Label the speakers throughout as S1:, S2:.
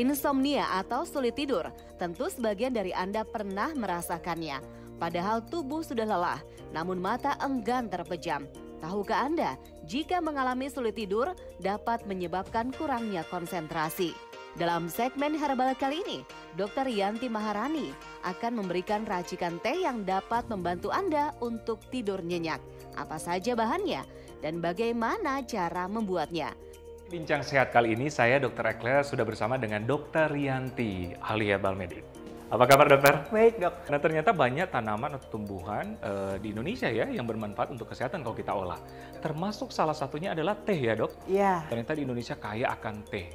S1: Insomnia atau sulit tidur, tentu sebagian dari Anda pernah merasakannya. Padahal tubuh sudah lelah, namun mata enggan terpejam. Tahukah Anda, jika mengalami sulit tidur dapat menyebabkan kurangnya konsentrasi? Dalam segmen Herbal kali ini, Dr. Yanti Maharani akan memberikan racikan teh yang dapat membantu Anda untuk tidur nyenyak. Apa saja bahannya dan bagaimana cara membuatnya?
S2: Bincang sehat kali ini saya Dr. Ekler sudah bersama dengan Dr. Yanti, ahli herbal medik. Apa kabar dokter?
S3: Baik dok.
S2: Nah ternyata banyak tanaman atau tumbuhan di Indonesia ya yang bermanfaat untuk kesehatan kalau kita olah. Termasuk salah satunya adalah teh ya dok?
S3: Iya.
S2: Ternyata di Indonesia kaya akan teh.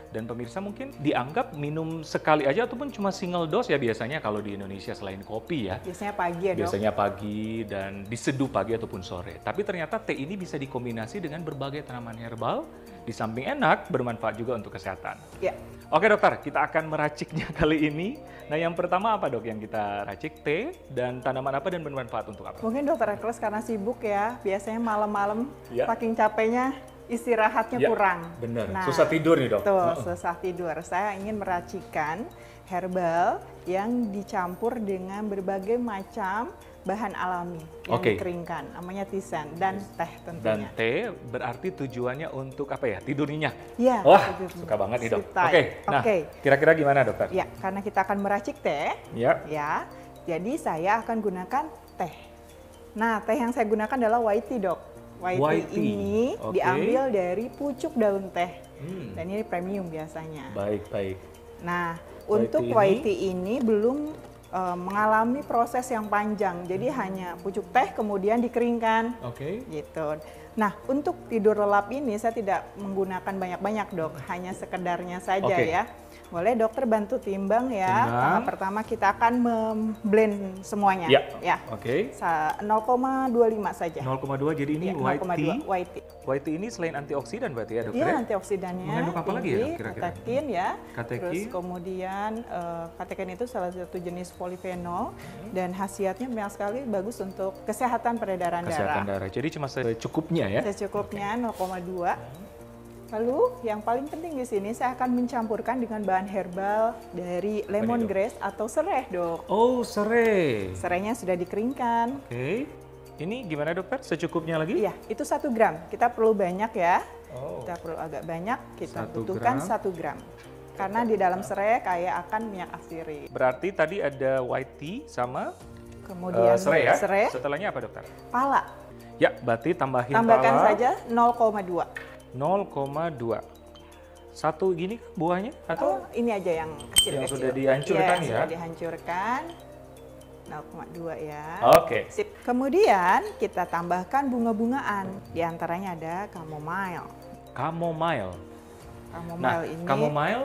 S2: Dan pemirsa mungkin dianggap minum sekali aja ataupun cuma single dose ya biasanya kalau di Indonesia selain kopi ya.
S3: Biasanya pagi ya dok?
S2: Biasanya pagi dan diseduh pagi ataupun sore. Tapi ternyata teh ini bisa dikombinasi dengan berbagai tanaman herbal. Di samping enak, bermanfaat juga untuk kesehatan.
S3: Ya.
S2: Oke dokter, kita akan meraciknya kali ini. Nah yang pertama apa dok yang kita racik? Teh dan tanaman apa dan bermanfaat untuk apa?
S3: Mungkin dokter Ekles karena sibuk ya, biasanya malam-malam
S2: Ya.
S3: saking capeknya istirahatnya
S2: Ya,
S3: kurang.
S2: benar.
S3: Nah,
S2: Susah tidur nih dok.
S3: Betul, susah tidur. Saya ingin meracikan herbal yang dicampur dengan berbagai macam bahan alami yang
S2: Oke.
S3: dikeringkan, namanya tisan dan teh
S2: Dan
S3: tentunya.
S2: teh berarti tujuannya untuk apa ya? Tidur nyenyak.
S3: Ya,
S2: Wah,
S3: tidur
S2: suka banget nih dok.
S3: sleep time.
S2: Oke, nah
S3: Oke.
S2: kira-kira gimana dokter?
S3: Ya, karena kita akan meracik teh,
S2: Ya.
S3: ya. Jadi saya akan gunakan teh. Nah, teh yang saya gunakan adalah white tea, dok.
S2: White tea,
S3: ini
S2: oke.
S3: diambil dari pucuk daun teh.
S2: Hmm.
S3: Dan ini premium biasanya.
S2: Baik, baik.
S3: Nah,
S2: White
S3: untuk
S2: tea
S3: white tea ini belum mengalami proses yang panjang. Jadi hanya pucuk teh kemudian dikeringkan.
S2: Oke.
S3: Gitu. Nah, untuk tidur lelap ini saya tidak menggunakan banyak-banyak, dok. Hanya sekedarnya saja
S2: Oke.
S3: ya. Boleh dokter bantu timbang ya.
S2: Timbang.
S3: Tahap pertama kita akan memblend semuanya.
S2: Ya. Oke.
S3: 0,25 saja.
S2: 0,2 jadi ini
S3: Ya,
S2: white
S3: 0,2
S2: tea.
S3: white tea.
S2: White tea ini selain antioksidan berarti ya dokter?
S3: Iya,
S2: ya?
S3: antioksidannya
S2: Mengandung apa lagi ya,
S3: tinggi,
S2: dok, kira-kira?
S3: katekin ya.
S2: Katekin.
S3: Terus kemudian katekin itu salah satu jenis polifenol dan khasiatnya banyak sekali bagus untuk kesehatan peredaran
S2: Kesehatan
S3: darah.
S2: darah. Jadi cuma secukupnya ya?
S3: Secukupnya 0,2. Lalu yang paling penting di sini saya akan mencampurkan dengan bahan herbal dari lemongrass atau serai, dok.
S2: Oh, serai.
S3: Serainya sudah dikeringkan.
S2: Oke. Ini gimana dokter? Secukupnya lagi?
S3: Iya, itu 1 gram. Kita perlu banyak ya.
S2: Oh.
S3: Kita perlu agak banyak. Kita
S2: 1
S3: butuhkan
S2: gram.
S3: 1 gram. Karena di dalam serai kaya akan minyak asiri.
S2: Berarti tadi ada white tea sama
S3: Kemudian
S2: serai ya?
S3: serai,
S2: Setelahnya apa dokter?
S3: pala.
S2: Ya, berarti tambahkan
S3: Tambahkan saja 0,2.
S2: 0,2. Satu gini buahnya atau
S3: Oh, ini aja yang kecil-kecil.
S2: yang sudah dihancurkan ya?
S3: Sudah dihancurkan. 0,2 ya.
S2: Oke.
S3: Sip. Kemudian kita tambahkan bunga-bungaan. Di antaranya ada chamomile.
S2: Chamomile.
S3: Chamomile
S2: Nah,
S3: ini.
S2: chamomile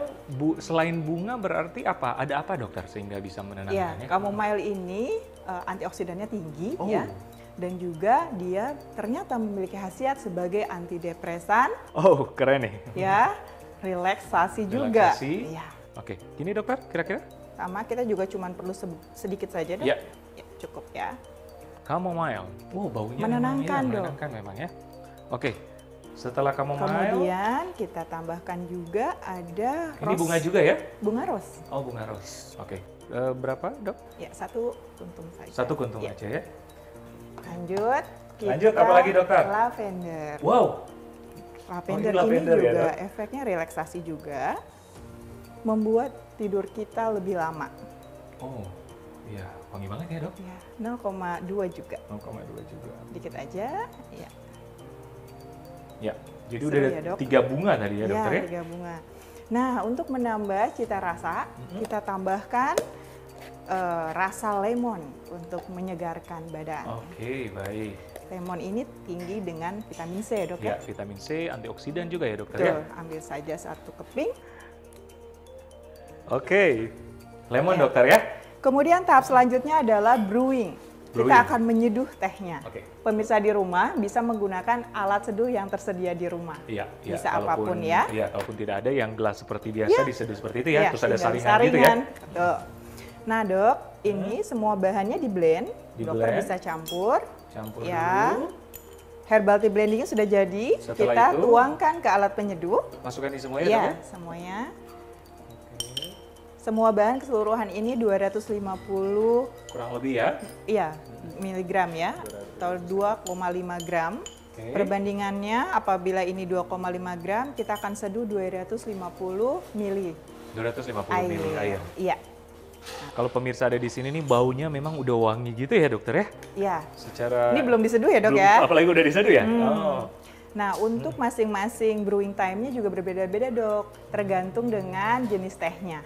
S2: selain bunga berarti apa? Ada apa dokter sehingga bisa
S3: Ya,
S2: menenangkannya?
S3: chamomile ini antioksidannya tinggi
S2: Oh.
S3: ya. Dan juga dia ternyata memiliki khasiat sebagai antidepresan,
S2: Oh, keren nih.
S3: ya, relaksasi juga.
S2: Relaksasi.
S3: Ya.
S2: Oke, gini dokter kira-kira?
S3: Sama kita juga cuma perlu sedikit saja deh.
S2: Ya.
S3: Ya, cukup ya.
S2: Chamomile. Oh, baunya
S3: Menenangkan,
S2: memang, ya,
S3: dok.
S2: menenangkan memang ya. Oke. Setelah chamomile,
S3: Kemudian kita tambahkan juga ada
S2: ini bunga juga ya?
S3: Bunga ros.
S2: Oh, bunga ros. Oke. Berapa, Dok?
S3: Ya, 1 kuntung saja.
S2: 1 kuntung
S3: Ya.
S2: aja ya.
S3: Lanjut.
S2: Lanjut, apa lagi, dokter?
S3: Lavender.
S2: Wow.
S3: Lavender,
S2: Oh, ini lavender
S3: ini
S2: ya,
S3: juga
S2: Dok?
S3: efeknya relaksasi juga. Membuat tidur kita lebih lama.
S2: Oh, iya. Wangi banget ya, Dok?
S3: Ya, 0,2 juga.
S2: 0,2 juga.
S3: Dikit aja. Ya.
S2: Ya. Jadi
S3: Seru
S2: udah
S3: ya,
S2: ada
S3: Dok?
S2: 3 bunga tadi ya, dokter ya?
S3: 3 bunga. Nah, untuk menambah cita rasa, kita tambahkan rasa lemon untuk menyegarkan badan.
S2: Oke, baik.
S3: Lemon ini tinggi dengan vitamin C, dok
S2: Ya,
S3: ya?
S2: vitamin C, antioksidan juga ya, dokter
S3: Betul,
S2: ya?
S3: ambil saja 1 keping.
S2: Oke. Lemon,
S3: Ya.
S2: dokter ya?
S3: Kemudian tahap selanjutnya adalah brewing.
S2: Brewing.
S3: Kita akan menyeduh tehnya.
S2: Oke.
S3: Pemirsa di rumah bisa menggunakan alat seduh yang tersedia di rumah.
S2: Iya, iya.
S3: Bisa apapun ya.
S2: Iya, kalaupun tidak ada yang gelas seperti biasa
S3: Iya.
S2: diseduh seperti itu ya, terus ada
S3: tinggal
S2: saringan gitu ya.
S3: Betul. Nah, dok, ini semua bahannya di blend. Dokter
S2: Di-blend.
S3: bisa campur.
S2: Campur
S3: Ya.
S2: dulu.
S3: Herbal tea blendingnya sudah jadi.
S2: Setelah
S3: Kita
S2: itu,
S3: tuangkan ke alat penyeduh.
S2: Masukkan ini semuanya,
S3: Iya,
S2: dok ya?
S3: semuanya. Semua bahan keseluruhan ini 250
S2: Kurang lebih ya.
S3: iya, miligram ya, atau 2,5 gram.
S2: Oke.
S3: Perbandingannya apabila ini 2,5 gram, kita akan seduh 250 mili
S2: 250
S3: air.
S2: ml air.
S3: Iya,
S2: Kalau pemirsa ada di sini nih baunya memang udah wangi gitu ya dokter ya?
S3: iya.
S2: Secara
S3: Ini belum diseduh ya dok
S2: belum-
S3: ya?
S2: Apalagi udah diseduh ya? Oh.
S3: Nah, untuk masing-masing brewing time-nya juga berbeda-beda dok, tergantung dengan jenis tehnya.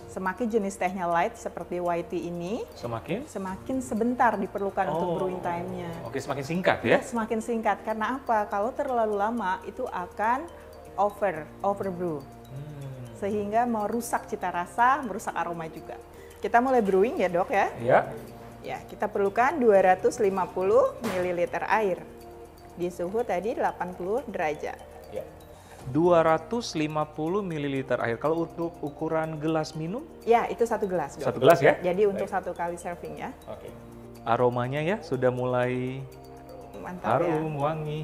S3: Semakin jenis tehnya light seperti white tea ini,
S2: Semakin?
S3: semakin sebentar diperlukan untuk brewing time-nya.
S2: Oke, semakin singkat ya?
S3: Semakin singkat, karena apa? Kalau terlalu lama itu akan overbrew. Sehingga merusak cita rasa, merusak aroma juga. Kita mulai brewing ya dok ya.
S2: Iya.
S3: Ya, kita perlukan 250 ml air. Di suhu tadi 80 derajat.
S2: 250 ml air. Kalau untuk ukuran gelas minum?
S3: Ya, itu 1 gelas dok.
S2: 1 gelas ya?
S3: Jadi untuk 1 kali serving ya.
S2: Oke. Aromanya ya sudah mulai
S3: Mantap ya.
S2: harum, wangi.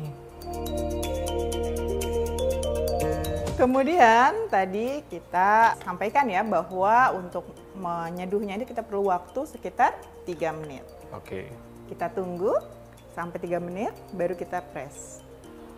S3: Kemudian tadi kita sampaikan ya bahwa untuk menyeduhnya ini kita perlu waktu sekitar 3 menit.
S2: Oke.
S3: Kita tunggu sampai 3 menit baru kita press.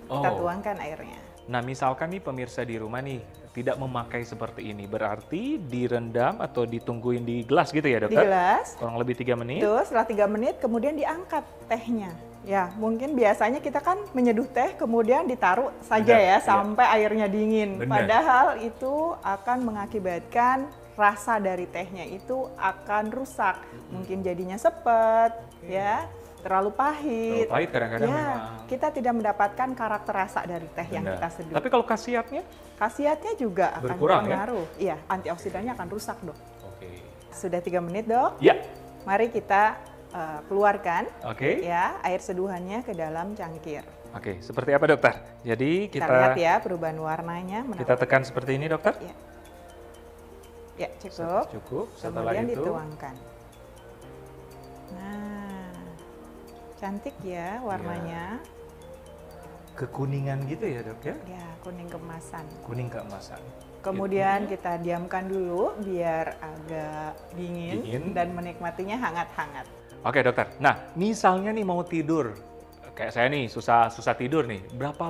S3: Kita
S2: Oh.
S3: tuangkan airnya.
S2: Nah, misalkan nih pemirsa di rumah nih tidak memakai seperti ini, berarti direndam atau ditungguin di gelas gitu ya,
S3: Di
S2: dokter?
S3: gelas.
S2: Kurang lebih 3 menit.
S3: Itu setelah 3 menit kemudian diangkat tehnya. Ya, mungkin biasanya kita kan menyeduh teh kemudian ditaruh saja
S2: Benar,
S3: ya
S2: iya.
S3: sampai airnya dingin.
S2: Benar.
S3: Padahal itu akan mengakibatkan rasa dari tehnya itu akan rusak. Mungkin jadinya sepet, ya, terlalu pahit.
S2: Terlalu pahit kadang-kadang
S3: Ya,
S2: memang.
S3: kita tidak mendapatkan karakter rasa dari teh yang
S2: Benar.
S3: kita seduh.
S2: Tapi kalau khasiatnya?
S3: Khasiatnya juga akan
S2: Berkurang, ya?
S3: berpengaruh. Iya, antioksidannya akan rusak, dok.
S2: Oke.
S3: Sudah 3 menit, dok.
S2: Ya.
S3: Mari kita keluarkan
S2: Oke.
S3: ya air seduhannya ke dalam cangkir.
S2: Oke, seperti apa dokter? Jadi
S3: Kita
S2: kita
S3: lihat ya perubahan warnanya.
S2: kita tekan seperti ini dokter?
S3: Ya. Ya, cukup.
S2: Cukup. Setelah
S3: Kemudian
S2: itu
S3: dituangkan. Nah, cantik ya warnanya.
S2: kekuningan gitu ya dok ya?
S3: Ya, kuning kemasan.
S2: Kuning keemasan.
S3: Kemudian kita diamkan dulu biar agak dingin.
S2: Dingin.
S3: Dan menikmatinya hangat-hangat.
S2: Oke dokter. Nah, misalnya nih mau tidur, kayak saya nih susah tidur nih. Berapa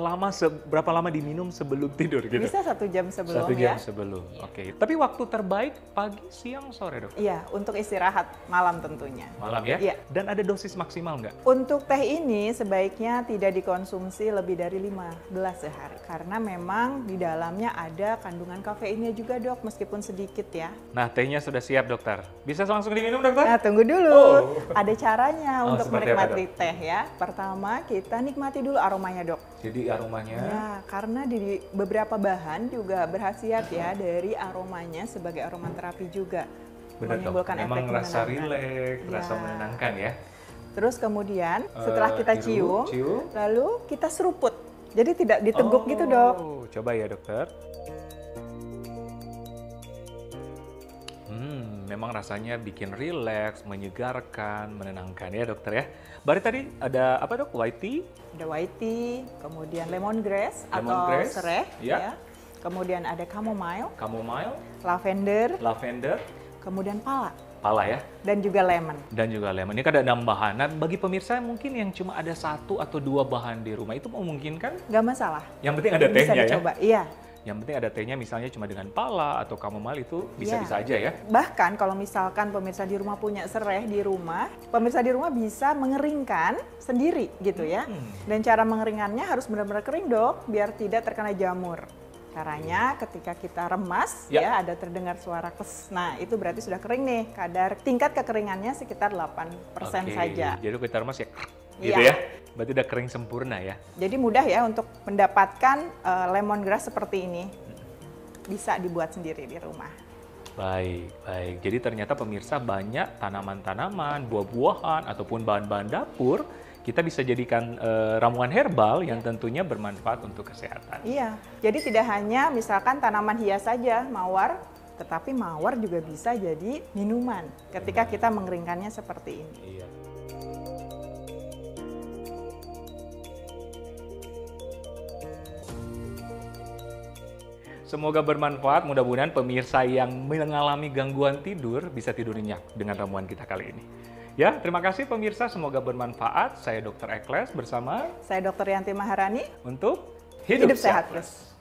S2: lama diminum sebelum tidur gitu?
S3: Bisa 1 jam sebelum
S2: 1 jam
S3: ya.
S2: sebelum. Oke. Tapi waktu terbaik pagi, siang, sore dok?
S3: Iya, untuk istirahat malam tentunya.
S2: Malam ya?
S3: Iya.
S2: Dan ada dosis maksimal nggak?
S3: Untuk teh ini sebaiknya tidak dikonsumsi lebih dari 5 gelas sehari. Karena memang di dalamnya ada kandungan kafeinnya juga dok, meskipun sedikit ya.
S2: Nah, tehnya sudah siap dokter. Bisa langsung diminum dokter?
S3: Nah, tunggu dulu.
S2: Oh.
S3: Ada caranya
S2: Oh,
S3: untuk
S2: seperti apa,
S3: menikmati teh ya. Pertama, kita nikmati dulu aromanya dok.
S2: Jadi aromanya
S3: Ya, karena di beberapa bahan juga berkhasiat ya dari aromanya sebagai aromaterapi juga.
S2: benar dok.
S3: Menimbulkan
S2: Memang
S3: efek
S2: rasa
S3: menenangkan.
S2: rileks, rasa
S3: Ya.
S2: menenangkan ya.
S3: Terus kemudian setelah kita
S2: Hirup,
S3: cium, lalu kita seruput. Jadi tidak diteguk gitu dok.
S2: Coba ya dokter. Memang rasanya bikin rileks, menyegarkan, menenangkan ya dokter ya. Berarti tadi ada apa dok? White tea,
S3: Ada white tea, kemudian lemongrass atau
S2: Lemongrass,
S3: sereh,
S2: ya.
S3: ya. Kemudian ada chamomile,
S2: chamomile,
S3: lavender,
S2: lavender,
S3: kemudian pala,
S2: pala ya,
S3: dan juga lemon.
S2: dan juga lemon. Ini kan ada 6 bahan. Nah, bagi pemirsa mungkin yang cuma ada 1 atau 2 bahan di rumah itu memungkinkan.
S3: Nggak masalah.
S2: Yang penting ada
S3: Bisa
S2: tehnya ya.
S3: dicoba. Iya.
S2: Yang penting ada tehnya misalnya cuma dengan pala atau chamomile itu bisa-bisa aja ya.
S3: Bahkan kalau misalkan pemirsa di rumah punya sereh di rumah, pemirsa di rumah bisa mengeringkan sendiri gitu ya. Dan cara mengeringkannya harus benar-benar kering dok, biar tidak terkena jamur. Caranya ketika kita remas ya, ada terdengar suara kes. Nah, itu berarti sudah kering nih. Tingkat kekeringannya sekitar 8%
S2: Oke,
S3: saja.
S2: jadi kita remas ya gitu
S3: Iya.
S2: ya. Berarti udah kering sempurna ya.
S3: Jadi mudah ya untuk mendapatkan lemongrass seperti ini. Bisa dibuat sendiri di rumah.
S2: Baik, baik. Jadi ternyata pemirsa banyak tanaman-tanaman, buah-buahan, ataupun bahan-bahan dapur kita bisa jadikan ramuan herbal yang tentunya bermanfaat untuk kesehatan.
S3: Iya, jadi tidak hanya misalkan tanaman hias saja, mawar, tetapi mawar juga bisa jadi minuman ketika kita mengeringkannya seperti ini.
S2: Iya. Semoga bermanfaat, mudah-mudahan pemirsa yang mengalami gangguan tidur bisa tidur nyenyak dengan ramuan kita kali ini. Ya, terima kasih pemirsa, semoga bermanfaat. Saya Dr. Ekles bersama
S3: Saya Dr. Yanti Maharani
S2: untuk
S3: Hidup Sehat Plus.